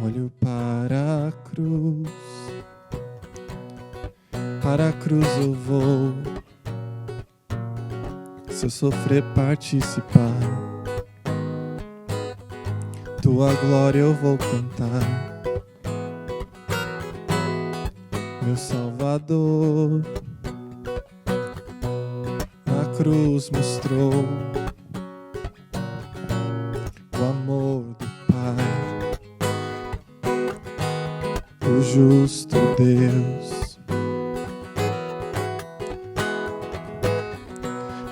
Olho para a cruz eu vou. Se eu sofrer, participar, tua glória eu vou cantar. Meu Salvador na cruz mostrou o amor do Pai, o justo Deus.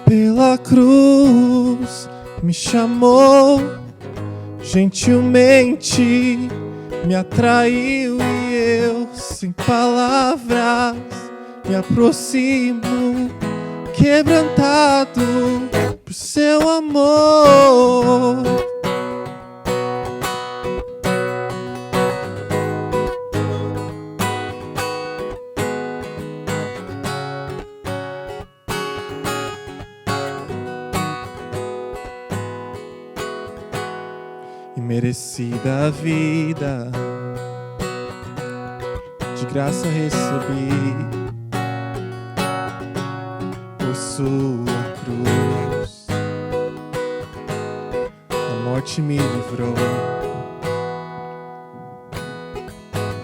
Pela cruz me chamou, gentilmente me atraiu e eu, sem palavras, me aproximo, quebrantado por seu amor. Imerecida a vida, de graça recebi, por sua cruz a morte me livrou.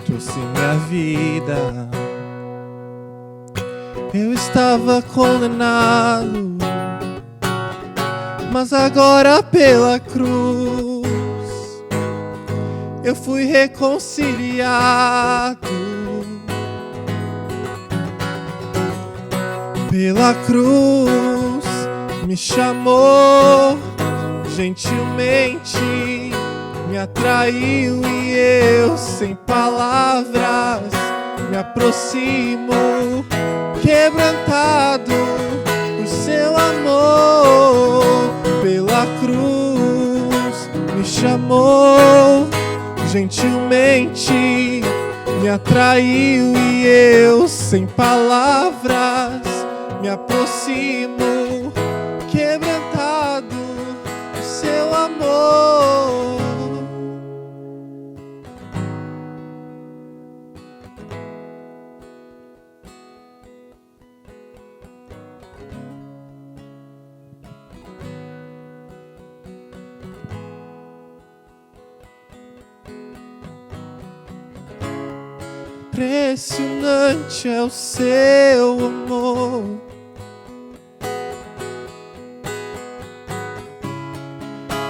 Trouxe minha vida, eu estava condenado, mas agora pela cruz eu fui reconciliado. Pela cruz me chamou, gentilmente me atraiu e eu, sem palavras, me aproximo, quebrantado por seu amor. Pela cruz me chamou, gentilmente me atraiu e eu, sem palavras, me aproximo, quebrantado por seu amor. Impressionante é o seu amor,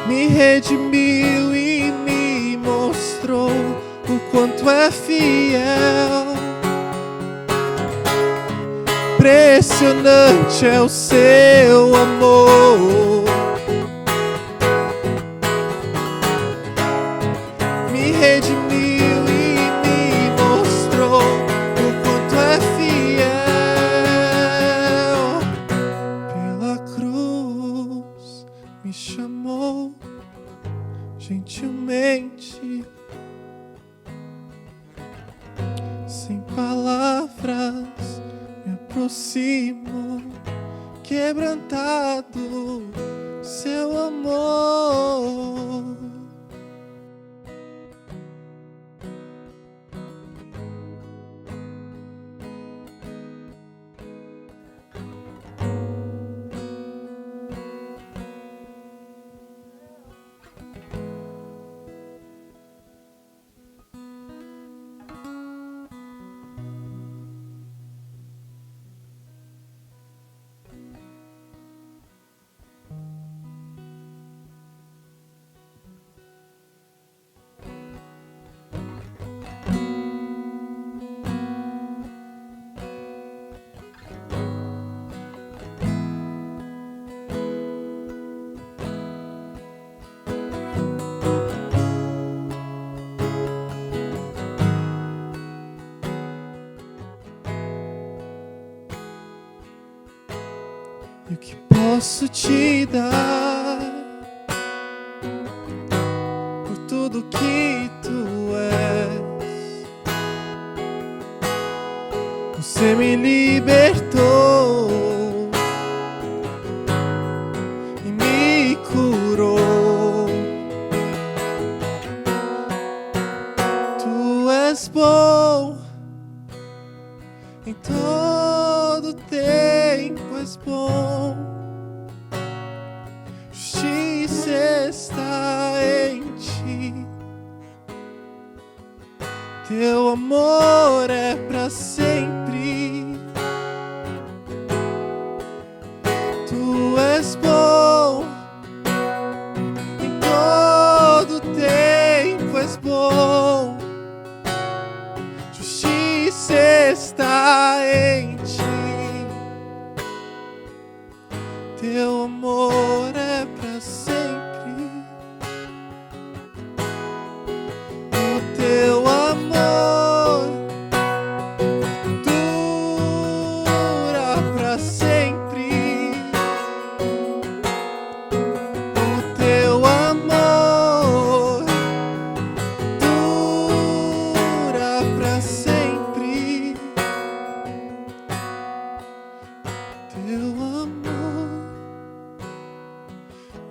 me redimiu e me mostrou o quanto é fiel. Impressionante é o seu amor, me redimiu me chamou, gentilmente, sem palavras, me aproximo, quebrantado, seu amor. E o que posso te dar por tudo que tu és? Você me libertou e me curou. todo tempo és bom. Justiça está em ti. Teu amor é para sempre. Tu és bom. Em todo tempo és bom. Justiça está em ti. Teu amor é para sempre. O teu amor dura para sempre. O teu amor dura para sempre. Teu amor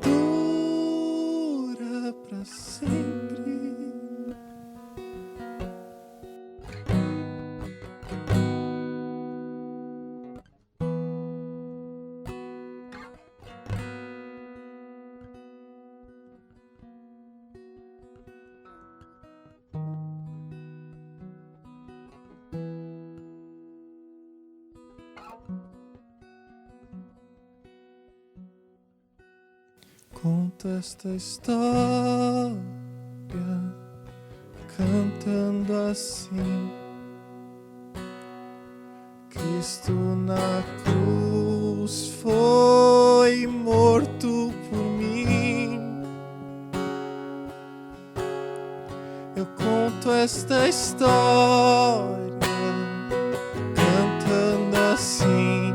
dura para sempre. Conta esta história cantando assim: Cristo na cruz foi morto por mim. Eu conto esta história cantando assim: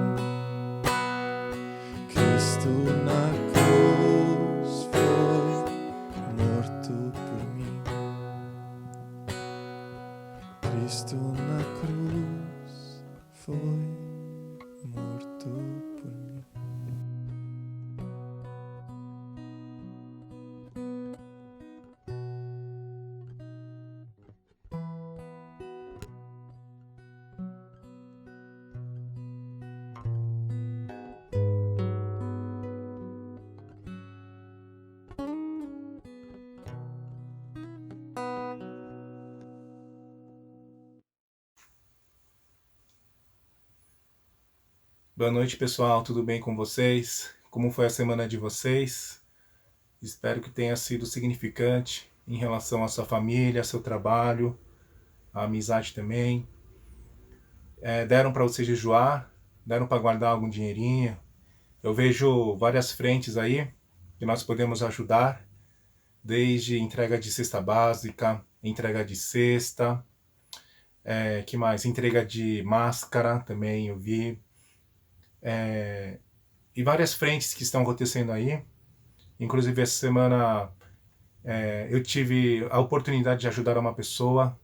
Cristo na cruz foi morto por mim. Cristo na cruz foi morto por mim. Boa noite, pessoal. Tudo bem com vocês? Como foi a semana de vocês? Espero que tenha sido significante em relação à sua família, seu trabalho, a amizade também. Deram para você jejuar? Deram para guardar algum dinheirinho? Eu vejo várias frentes aí que nós podemos ajudar, desde entrega de cesta básica, entrega de cesta, que mais? Entrega de máscara também eu vi. E várias frentes que estão acontecendo aí. Inclusive essa semana eu tive a oportunidade de ajudar uma pessoa,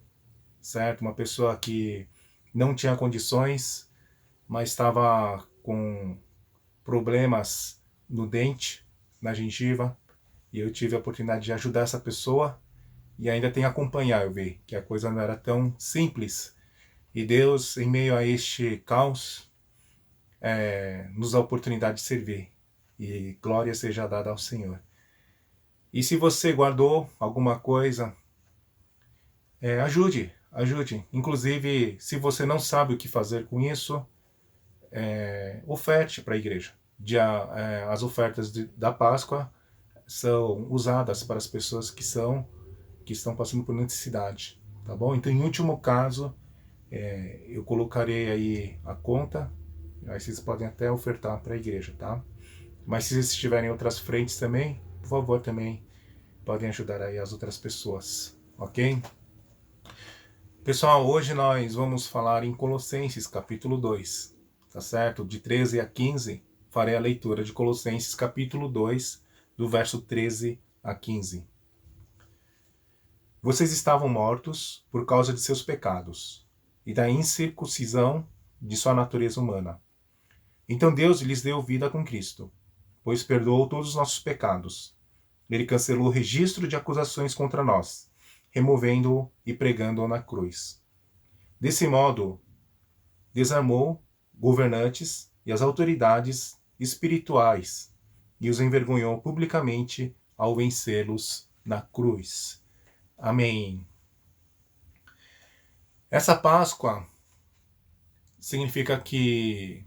certo? Uma pessoa que não tinha condições, mas estava com problemas no dente, na gengiva, e eu tive a oportunidade de ajudar essa pessoa e ainda tem acompanhar, eu vi que a coisa não era tão simples. E Deus, em meio a este caos, nos dá a oportunidade de servir. E glória seja dada ao Senhor. E se você guardou alguma coisa, ajude. Inclusive, se você não sabe o que fazer com isso, oferte para a igreja. As ofertas da Páscoa são usadas para as pessoas que estão passando por necessidade, tá bom? Então, em último caso, eu colocarei aí a conta, aí vocês podem até ofertar para a igreja, tá? Mas se vocês tiverem outras frentes também, por favor, também podem ajudar aí as outras pessoas, ok? Pessoal, hoje nós vamos falar em Colossenses capítulo 2, tá certo? De 13 a 15, farei a leitura de Colossenses capítulo 2, do verso 13 a 15. Vocês estavam mortos por causa de seus pecados e da incircuncisão de sua natureza humana. Então Deus lhes deu vida com Cristo, pois perdoou todos os nossos pecados. Ele cancelou o registro de acusações contra nós, removendo-o e pregando-o na cruz. Desse modo, desarmou governantes e as autoridades espirituais e os envergonhou publicamente ao vencê-los na cruz. Amém. Essa Páscoa significa que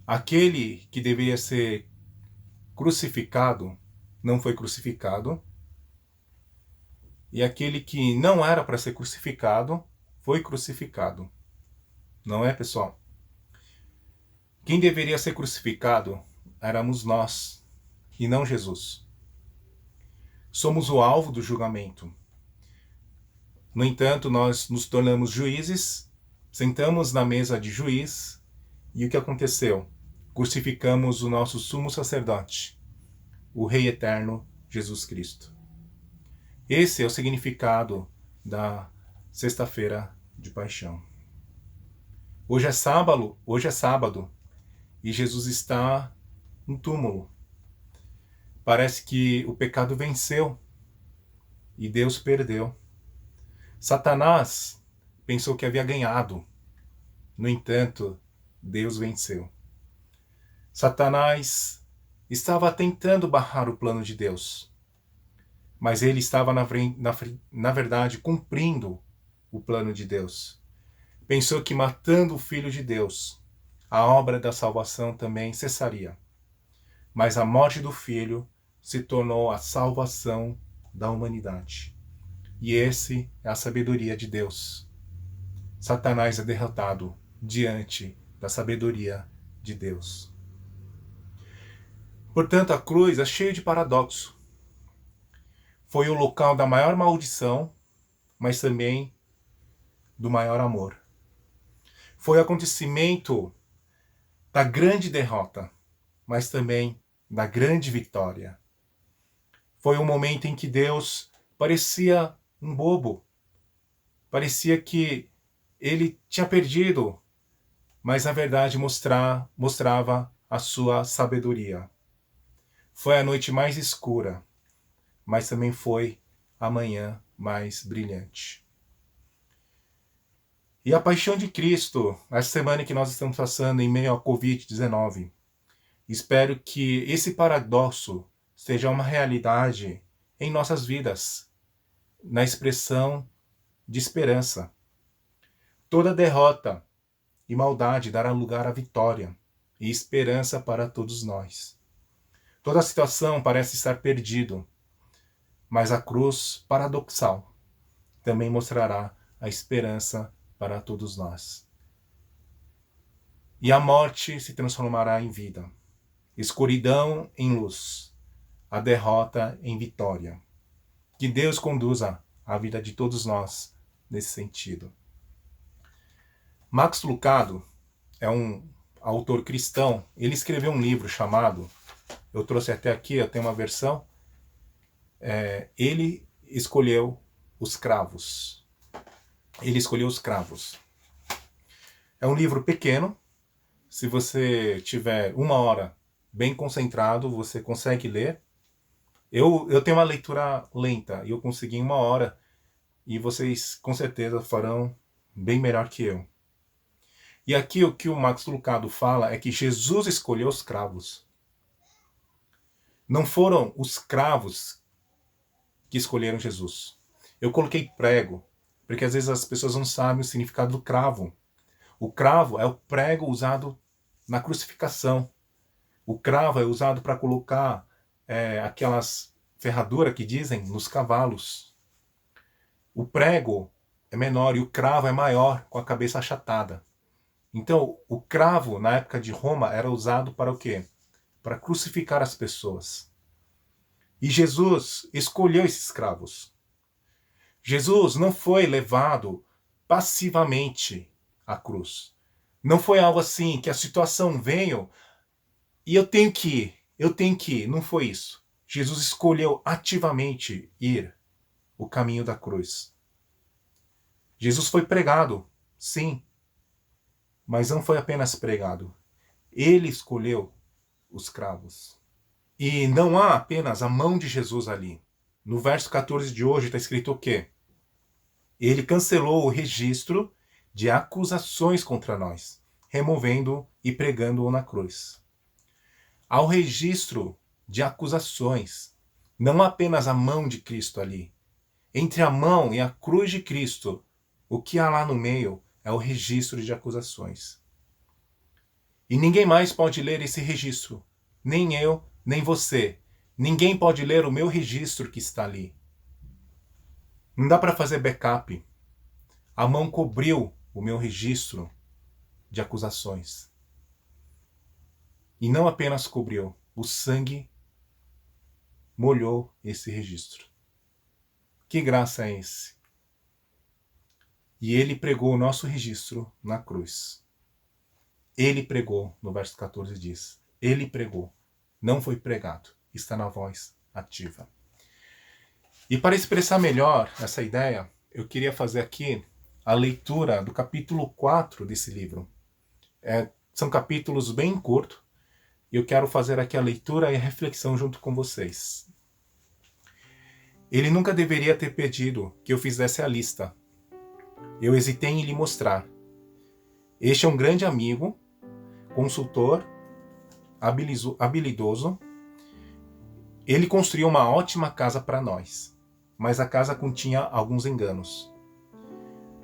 aquele que deveria ser crucificado não foi crucificado, e aquele que não era para ser crucificado foi crucificado. Não é, pessoal? Quem deveria ser crucificado éramos nós, e não Jesus. Somos o alvo do julgamento. No entanto, nós nos tornamos juízes, sentamos na mesa de juiz, e o que aconteceu? Crucificamos o nosso sumo sacerdote, o Rei Eterno, Jesus Cristo. Esse é o significado da Sexta-feira de Paixão. Hoje é sábado, e Jesus está no túmulo. Parece que o pecado venceu e Deus perdeu. Satanás pensou que havia ganhado. No entanto, Deus venceu. Satanás estava tentando barrar o plano de Deus, mas ele estava, na verdade, cumprindo o plano de Deus. Pensou que matando o Filho de Deus, a obra da salvação também cessaria. Mas a morte do Filho se tornou a salvação da humanidade. E esse é a sabedoria de Deus. Satanás é derrotado diante da sabedoria de Deus. Portanto, a cruz é cheia de paradoxo. Foi o local da maior maldição, mas também do maior amor. Foi o acontecimento da grande derrota, mas também da grande vitória. Foi um momento em que Deus parecia um bobo. Parecia que ele tinha perdido, mas na verdade mostrava a sua sabedoria. Foi a noite mais escura, mas também foi a manhã mais brilhante. E a paixão de Cristo, essa semana que nós estamos passando em meio à Covid-19, espero que esse paradoxo seja uma realidade em nossas vidas, na expressão de esperança. Toda derrota e maldade dará lugar à vitória e esperança para todos nós. Toda situação parece estar perdida, mas a cruz paradoxal também mostrará a esperança para todos nós. E a morte se transformará em vida, escuridão em luz, a derrota em vitória. Que Deus conduza a vida de todos nós nesse sentido. Max Lucado é um autor cristão. Ele escreveu um livro chamado, eu trouxe até aqui, eu tenho uma versão, Ele escolheu os cravos. Ele escolheu os cravos. É um livro pequeno. Se você tiver 1 hora bem concentrado, você consegue ler. Eu tenho uma leitura lenta e eu consegui em 1 hora. E vocês com certeza farão bem melhor que eu. E aqui o que o Max Lucado fala é que Jesus escolheu os cravos. Não foram os cravos que escolheram Jesus. Eu coloquei prego, porque às vezes as pessoas não sabem o significado do cravo. O cravo é o prego usado na crucificação. O cravo é usado para colocar aquelas ferraduras que dizem nos cavalos. O prego é menor e o cravo é maior, com a cabeça achatada. Então, o cravo, na época de Roma, era usado para o quê? Para crucificar as pessoas. E Jesus escolheu esses cravos. Jesus não foi levado passivamente à cruz. Não foi algo assim, que a situação veio e eu tenho que ir. Não foi isso. Jesus escolheu ativamente ir o caminho da cruz. Jesus foi pregado, sim, mas não foi apenas pregado. Ele escolheu os cravos. E não há apenas a mão de Jesus ali. No verso 14 de hoje está escrito o quê? Ele cancelou o registro de acusações contra nós. removendo e pregando-o na cruz. Há o registro de acusações, não apenas a mão de Cristo ali. Entre a mão e a cruz de Cristo, o que há lá no meio é o registro de acusações. E ninguém mais pode ler esse registro, nem eu, nem você. Ninguém pode ler o meu registro que está ali. Não dá para fazer backup. A mão cobriu o meu registro de acusações. E não apenas cobriu, o sangue molhou esse registro. Que graça é esse? E ele pregou o nosso registro na cruz. Ele pregou, no verso 14 diz. Ele pregou, não foi pregado. Está na voz ativa. E para expressar melhor essa ideia, eu queria fazer aqui a leitura do capítulo 4 desse livro. São capítulos bem curtos, e eu quero fazer aqui a leitura e a reflexão junto com vocês. Ele nunca deveria ter pedido que eu fizesse a lista. Eu hesitei em lhe mostrar. Este é um grande amigo, consultor, habilidoso. Ele construiu uma ótima casa para nós, mas a casa continha alguns enganos.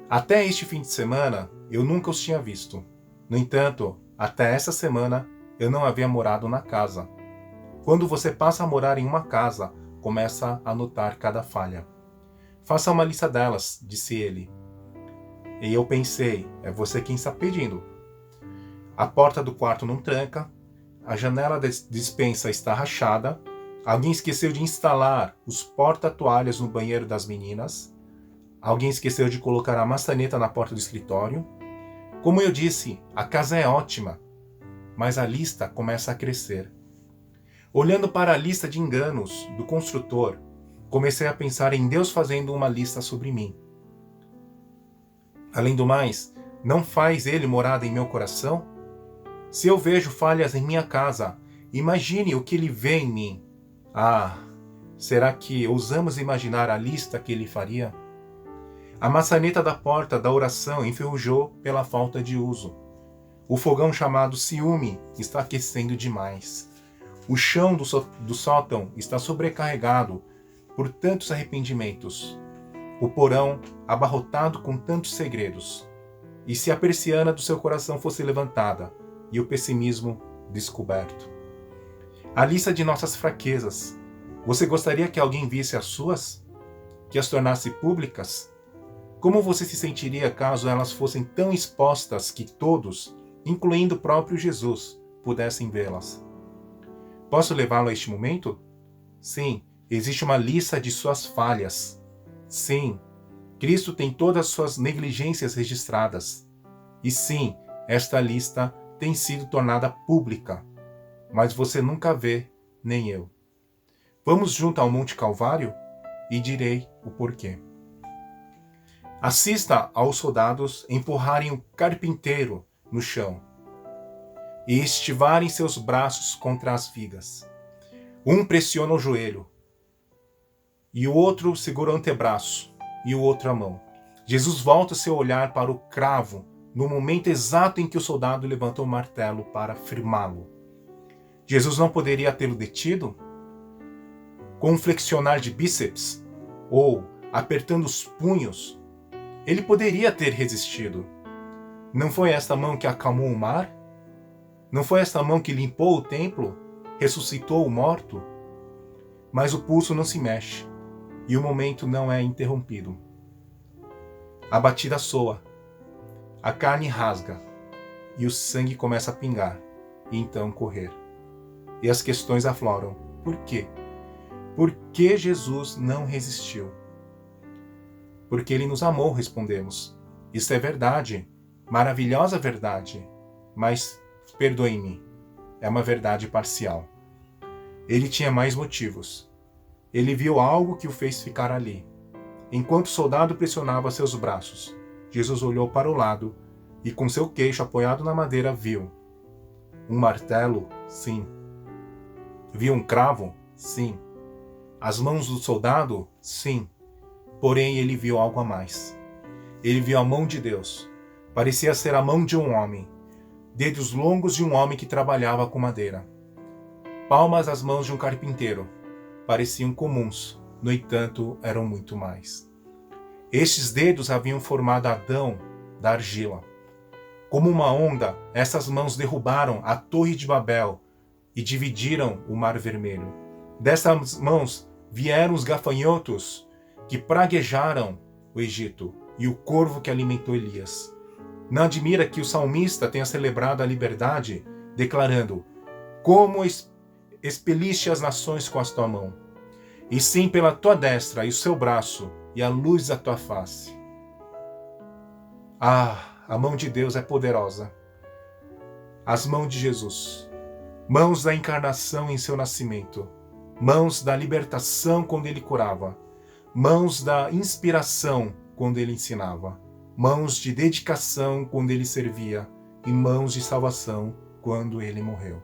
Até este fim de semana, eu nunca os tinha visto. No entanto, até essa semana, eu não havia morado na casa. Quando você passa a morar em uma casa, começa a notar cada falha. Faça uma lista delas, disse ele. E eu pensei, é você quem está pedindo. A porta do quarto não tranca, a janela da despensa está rachada, alguém esqueceu de instalar os porta-toalhas no banheiro das meninas, alguém esqueceu de colocar a maçaneta na porta do escritório. Como eu disse, a casa é ótima, mas a lista começa a crescer. Olhando para a lista de enganos do construtor, comecei a pensar em Deus fazendo uma lista sobre mim. Além do mais, não faz Ele morada em meu coração? Se eu vejo falhas em minha casa, imagine o que Ele vê em mim. Ah, será que ousamos imaginar a lista que Ele faria? A maçaneta da porta da oração enferrujou pela falta de uso. O fogão chamado ciúme está aquecendo demais. O chão do sótão está sobrecarregado por tantos arrependimentos. O porão abarrotado com tantos segredos. E se a persiana do seu coração fosse levantada e o pessimismo descoberto? A lista de nossas fraquezas. Você gostaria que alguém visse as suas? Que as tornasse públicas? Como você se sentiria caso elas fossem tão expostas que todos, incluindo o próprio Jesus, pudessem vê-las? Posso levá-lo a este momento? Sim, existe uma lista de suas falhas. Sim, Cristo tem todas as suas negligências registradas. E sim, esta lista tem sido tornada pública. Mas você nunca vê, nem eu. Vamos junto ao Monte Calvário e direi o porquê. Assista aos soldados empurrarem o carpinteiro no chão e estivarem seus braços contra as vigas. Um pressiona o joelho, e o outro segura o antebraço, e o outro a mão. Jesus volta seu olhar para o cravo no momento exato em que o soldado levanta o martelo para firmá-lo. Jesus não poderia tê-lo detido? Com um flexionar de bíceps? Ou apertando os punhos? Ele poderia ter resistido. Não foi esta mão que acalmou o mar? Não foi esta mão que limpou o templo? Ressuscitou o morto? Mas o pulso não se mexe, e o momento não é interrompido. A batida soa, a carne rasga, e o sangue começa a pingar, e então correr. E as questões afloram. Por quê? Por que Jesus não resistiu? Porque Ele nos amou, respondemos. Isso é verdade, maravilhosa verdade, mas, perdoe-me, é uma verdade parcial. Ele tinha mais motivos. Ele viu algo que o fez ficar ali. Enquanto o soldado pressionava seus braços, Jesus olhou para o lado e, com seu queixo apoiado na madeira, viu um martelo? Sim. Viu um cravo? Sim. As mãos do soldado? Sim. Porém, ele viu algo a mais. Ele viu a mão de Deus. Parecia ser a mão de um homem. dedos longos de um homem que trabalhava com madeira. Palmas das mãos de um carpinteiro. Pareciam comuns, no entanto, eram muito mais. Estes dedos haviam formado Adão da argila. Como uma onda, essas mãos derrubaram a Torre de Babel e dividiram o Mar Vermelho. Dessas mãos vieram os gafanhotos que praguejaram o Egito e o corvo que alimentou Elias. Não admira que o salmista tenha celebrado a liberdade, declarando: como expeliste as nações com a tua mão, e sim pela tua destra e o seu braço e a luz da tua face. Ah, a mão de Deus é poderosa. As mãos de Jesus, mãos da encarnação em seu nascimento, mãos da libertação quando ele curava, mãos da inspiração quando ele ensinava, mãos de dedicação quando ele servia e mãos de salvação quando ele morreu.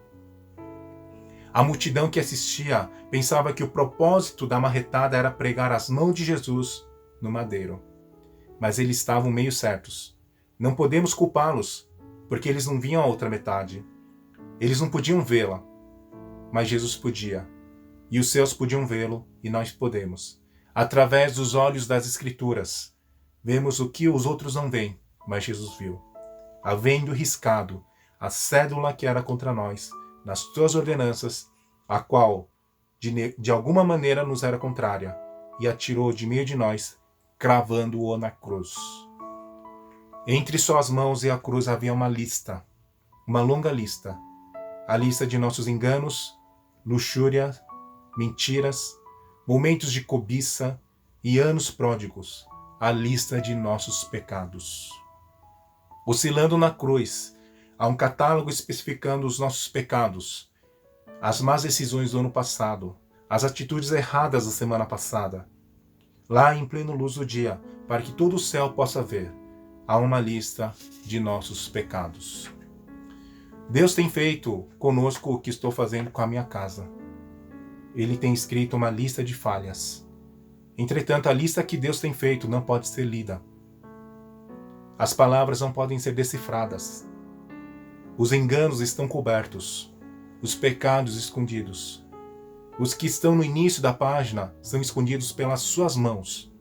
A multidão que assistia pensava que o propósito da marretada era pregar as mãos de Jesus no madeiro. Mas eles estavam meio certos. Não podemos culpá-los, porque eles não viam a outra metade. Eles não podiam vê-la, mas Jesus podia. E os seus podiam vê-lo, e nós podemos. Através dos olhos das Escrituras, vemos o que os outros não veem, mas Jesus viu. Havendo riscado a cédula que era contra nós, nas tuas ordenanças, a qual de alguma maneira nos era contrária, e atirou de meio de nós, cravando-o na cruz. Entre suas mãos e a cruz havia uma lista, uma longa lista, a lista de nossos enganos, luxúria, mentiras, momentos de cobiça e anos pródigos, a lista de nossos pecados. Oscilando na cruz, há um catálogo especificando os nossos pecados, as más decisões do ano passado, as atitudes erradas da semana passada. Lá em pleno luz do dia, para que todo o céu possa ver, há uma lista de nossos pecados. Deus tem feito conosco o que estou fazendo com a minha casa. Ele tem escrito uma lista de falhas. Entretanto, a lista que Deus tem feito não pode ser lida. As palavras não podem ser decifradas. Os enganos estão cobertos, os pecados escondidos. Os que estão no início da página são escondidos pelas suas mãos.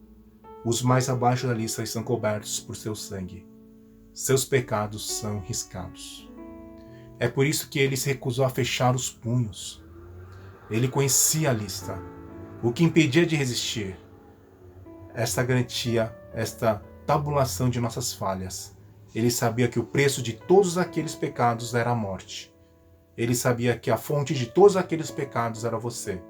Os mais abaixo da lista estão cobertos por seu sangue. Seus pecados são riscados. É por isso que ele se recusou a fechar os punhos. Ele conhecia a lista, o que impedia de resistir. Esta garantia, esta tabulação de nossas falhas. Ele sabia que o preço de todos aqueles pecados era a morte. Ele sabia que a fonte de todos aqueles pecados era você.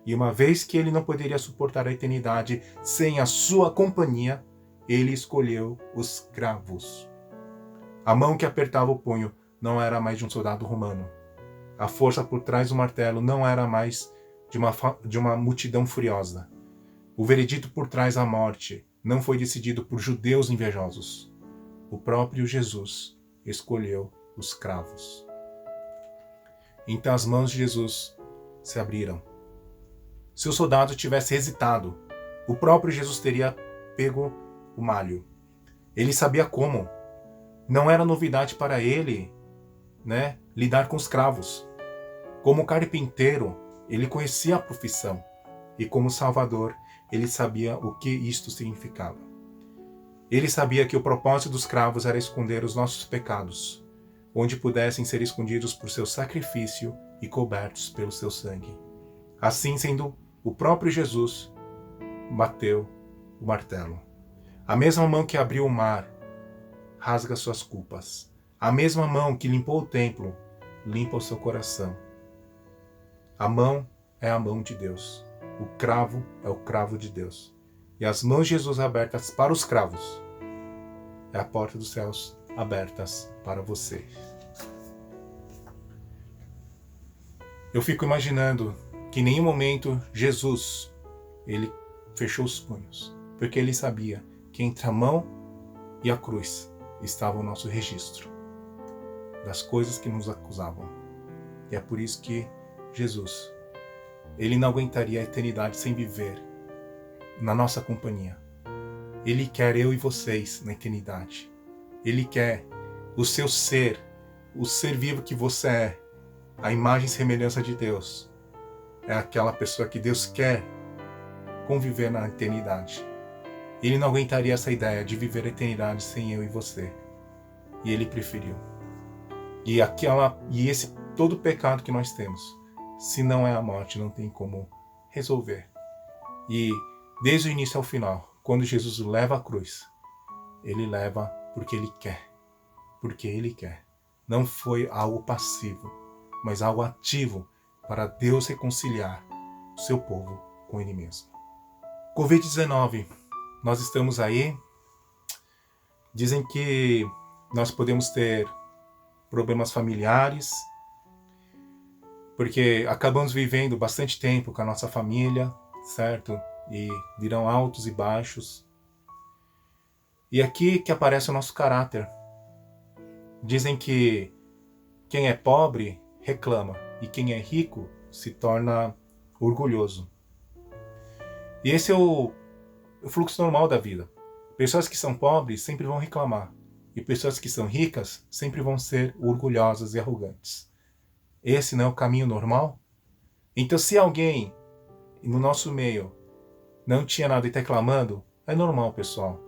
E uma vez que ele não poderia suportar a eternidade sem a sua companhia, ele escolheu os cravos. A mão que apertava o punho não era mais de um soldado romano. A força por trás do martelo não era mais de uma multidão furiosa. O veredito por trás da morte não foi decidido por judeus invejosos. O próprio Jesus escolheu os cravos. Então as mãos de Jesus se abriram. Se o soldado tivesse hesitado, o próprio Jesus teria pego o malho. Ele sabia como. Não era novidade para ele, lidar com os cravos. Como carpinteiro, ele conhecia a profissão. E como Salvador, ele sabia o que isto significava. Ele sabia que o propósito dos cravos era esconder os nossos pecados, onde pudessem ser escondidos por seu sacrifício e cobertos pelo seu sangue. Assim sendo, o próprio Jesus bateu o martelo. A mesma mão que abriu o mar rasga suas culpas. A mesma mão que limpou o templo limpa o seu coração. A mão é a mão de Deus. O cravo é o cravo de Deus. E as mãos de Jesus abertas para os cravos é a porta dos céus abertas para você. Eu fico imaginando que em nenhum momento Jesus, ele fechou os punhos, porque ele sabia que entre a mão e a cruz estava o nosso registro das coisas que nos acusavam. E é por isso que Jesus, ele não aguentaria a eternidade sem viver na nossa companhia. Ele quer eu e vocês na eternidade. Ele quer o seu ser o ser vivo que você é, a imagem e semelhança de Deus, é aquela pessoa que Deus quer conviver na eternidade. Ele não aguentaria essa ideia de viver a eternidade sem eu e você. E ele preferiu. E esse todo pecado que nós temos, se não é a morte, não tem como resolver. E desde o início ao final, quando Jesus leva a cruz, ele leva porque ele quer. Porque ele quer. Não foi algo passivo, mas algo ativo para Deus reconciliar o seu povo com ele mesmo. Covid-19, nós estamos aí. Dizem que nós podemos ter problemas familiares, porque acabamos vivendo bastante tempo com a nossa família, certo? E virão altos e baixos. E aqui que aparece o nosso caráter. Dizem que quem é pobre reclama e quem é rico se torna orgulhoso. E esse é o fluxo normal da vida. Pessoas que são pobres sempre vão reclamar. E pessoas que são ricas sempre vão ser orgulhosas e arrogantes. Esse não é o caminho normal? Então, se alguém no nosso meio não tinha nada e está reclamando, é normal, pessoal.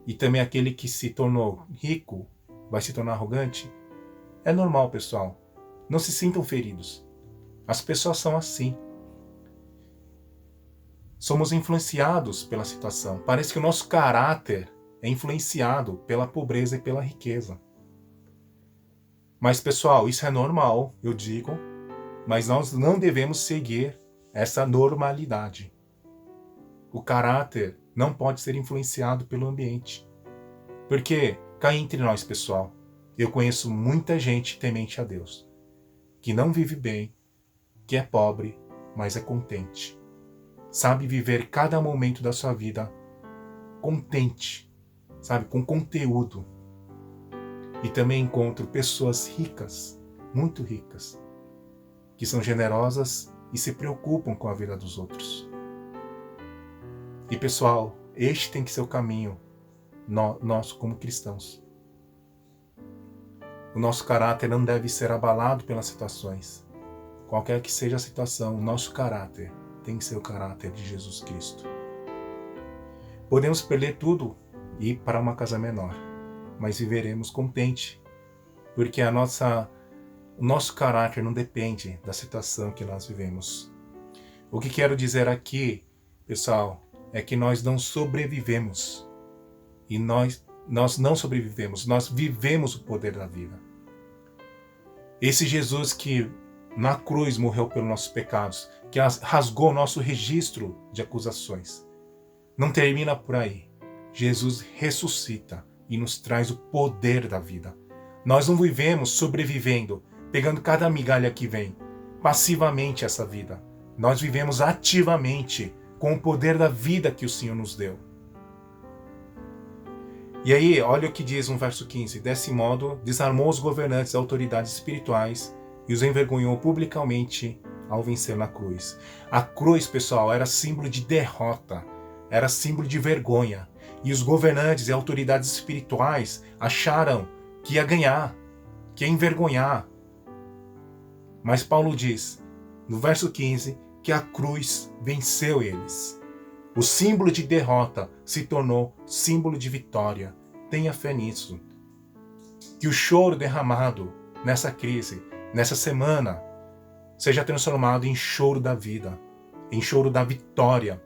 E também aquele que se tornou rico vai se tornar arrogante? É normal, pessoal. Não se sintam feridos. As pessoas são assim. Somos influenciados pela situação. Parece que o nosso caráter é influenciado pela pobreza e pela riqueza. Mas, pessoal, isso é normal, eu digo, mas nós não devemos seguir essa normalidade. O caráter não pode ser influenciado pelo ambiente. Porque, cá entre nós, pessoal, eu conheço muita gente temente a Deus, que não vive bem, que é pobre, mas é contente. Sabe viver cada momento da sua vida contente, sabe, com conteúdo. E também encontro pessoas ricas, muito ricas, que são generosas e se preocupam com a vida dos outros. E pessoal, este tem que ser o caminho nosso como cristãos. O nosso caráter não deve ser abalado pelas situações. Qualquer que seja a situação, o nosso caráter tem que ser o caráter de Jesus Cristo. Podemos perder tudo e ir para uma casa menor, mas viveremos contente, porque o nosso caráter não depende da situação que nós vivemos. O que quero dizer aqui, pessoal, é que nós não sobrevivemos. E nós não sobrevivemos, nós vivemos o poder da vida. Esse Jesus que na cruz morreu pelos nossos pecados, que rasgou o nosso registro de acusações, não termina por aí. Jesus ressuscita e nos traz o poder da vida. Nós não vivemos sobrevivendo, pegando cada migalha que vem, passivamente essa vida. Nós vivemos ativamente com o poder da vida que o Senhor nos deu. E aí, olha o que diz no verso 15. Desse modo, desarmou os governantes e autoridades espirituais e os envergonhou publicamente ao vencer na cruz. A cruz, pessoal, era símbolo de derrota, era símbolo de vergonha. E os governantes e autoridades espirituais acharam que ia ganhar, que ia envergonhar. Mas Paulo diz, no verso 15, que a cruz venceu eles. O símbolo de derrota se tornou símbolo de vitória. Tenha fé nisso. Que o choro derramado nessa crise, nessa semana, seja transformado em choro da vida, em choro da vitória.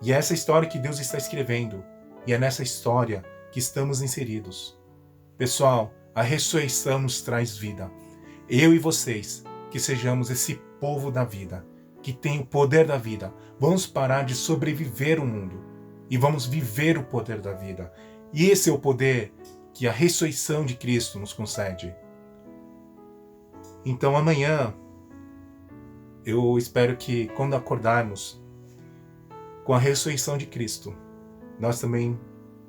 E é essa história que Deus está escrevendo. E é nessa história que estamos inseridos. Pessoal, a ressurreição nos traz vida. Eu e vocês, que sejamos esse povo da vida, que tem o poder da vida. Vamos parar de sobreviver o mundo e vamos viver o poder da vida. E esse é o poder que a ressurreição de Cristo nos concede. Então amanhã, eu espero que quando acordarmos com a ressurreição de Cristo, nós também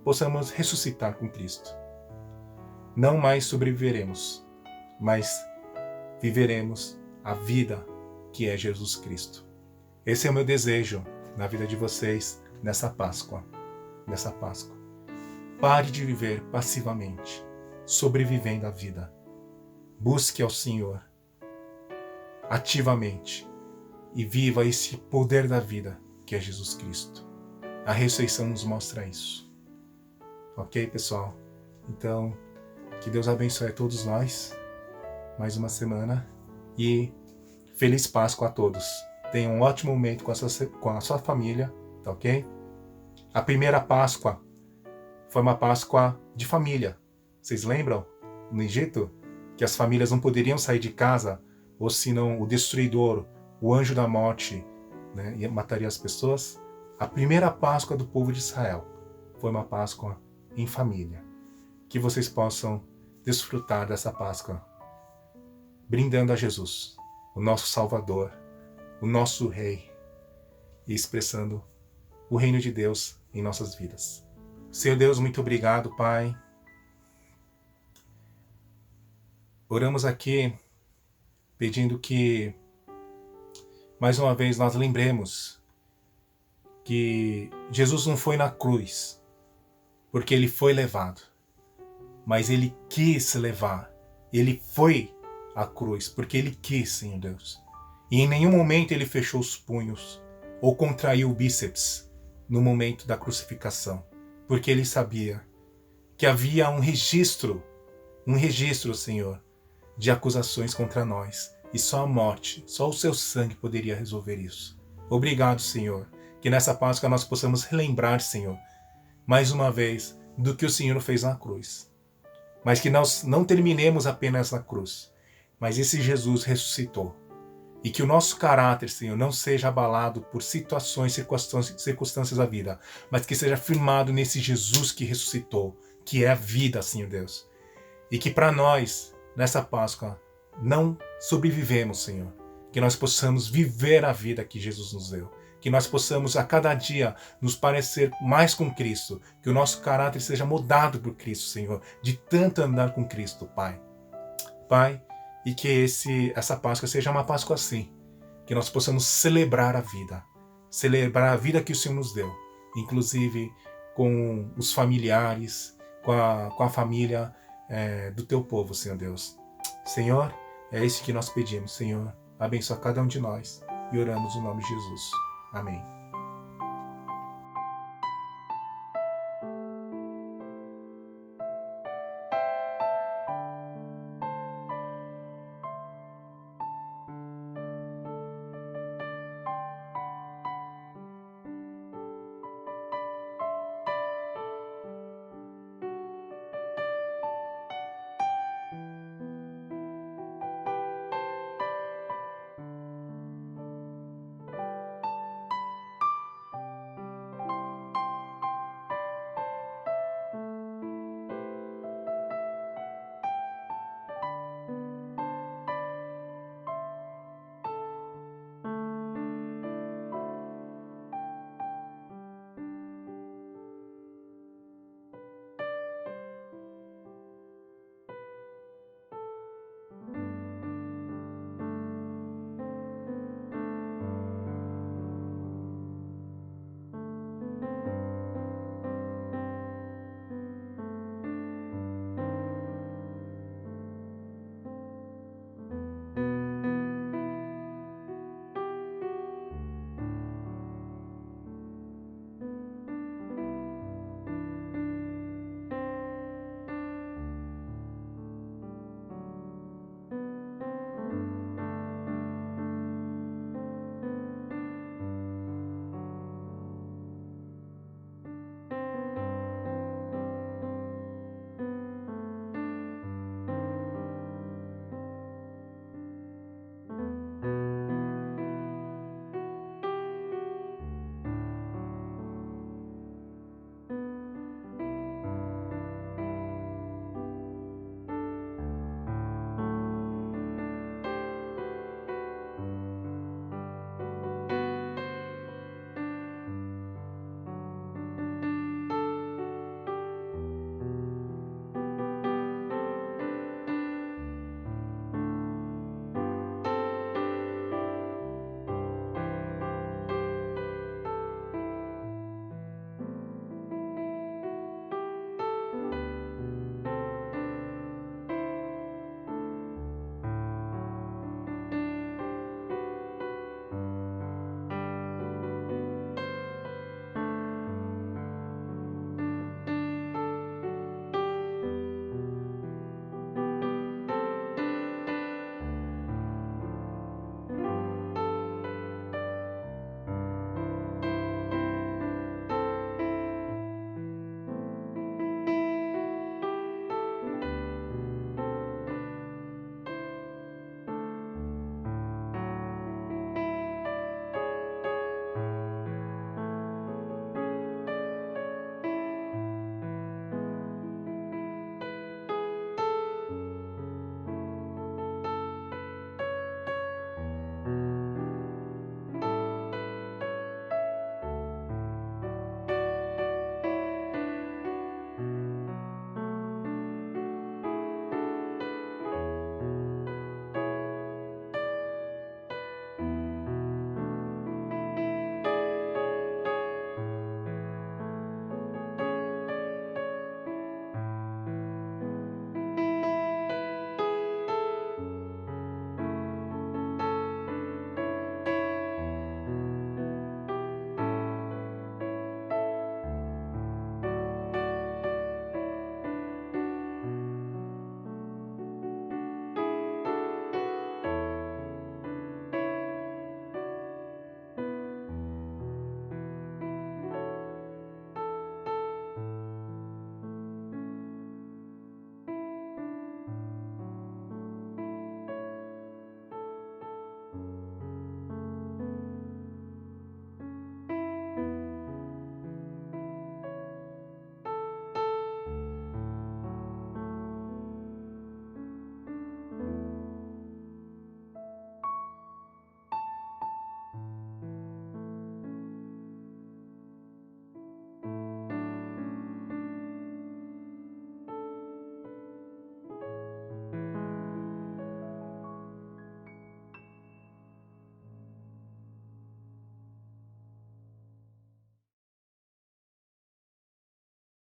possamos ressuscitar com Cristo. Não mais sobreviveremos, mas viveremos a vida que é Jesus Cristo. Esse é o meu desejo na vida de vocês nessa Páscoa. Pare de viver passivamente. sobrevivendo à vida. Busque ao Senhor ativamente e viva esse poder da vida que é Jesus Cristo. A ressurreição nos mostra isso. Ok, pessoal? Então, que Deus abençoe a todos nós. Mais uma semana. E feliz Páscoa a todos. Tenham um ótimo momento com a sua família. Tá ok? A primeira Páscoa foi uma Páscoa de família. Vocês lembram? No Egito? Que as famílias não poderiam sair de casa, ou senão o destruidor, o anjo da morte, né, mataria as pessoas. A primeira Páscoa do povo de Israel foi uma Páscoa em família. Que vocês possam desfrutar dessa Páscoa, brindando a Jesus, o nosso Salvador, o nosso Rei, e expressando o reino de Deus em nossas vidas. Senhor Deus, muito obrigado, Pai. Oramos aqui pedindo que, mais uma vez, nós lembremos que Jesus não foi na cruz porque ele foi levado, mas ele quis levar. Ele foi à cruz porque ele quis, Senhor Deus. E em nenhum momento ele fechou os punhos ou contraiu o bíceps no momento da crucificação, porque ele sabia que havia um registro, Senhor, de acusações contra nós. E só a morte, só o seu sangue poderia resolver isso. Obrigado, Senhor, que nessa Páscoa nós possamos relembrar, Senhor, mais uma vez, do que o Senhor fez na cruz. Mas que nós não terminemos apenas na cruz, mas esse Jesus ressuscitou. E que o nosso caráter, Senhor, não seja abalado por situações, circunstâncias da vida, mas que seja firmado nesse Jesus que ressuscitou, que é a vida, Senhor Deus. E que para nós, nessa Páscoa, não sobrevivemos, Senhor. Que nós possamos viver a vida que Jesus nos deu. Que nós possamos a cada dia nos parecer mais com Cristo. Que o nosso caráter seja mudado por Cristo, Senhor. De tanto andar com Cristo, Pai. Pai, e que essa Páscoa seja uma Páscoa assim. Que nós possamos celebrar a vida. Celebrar a vida que o Senhor nos deu. Inclusive com os familiares, com a família do teu povo, Senhor Deus. Senhor, é isso que nós pedimos, Senhor. Abençoa cada um de nós e oramos no nome de Jesus. Amém.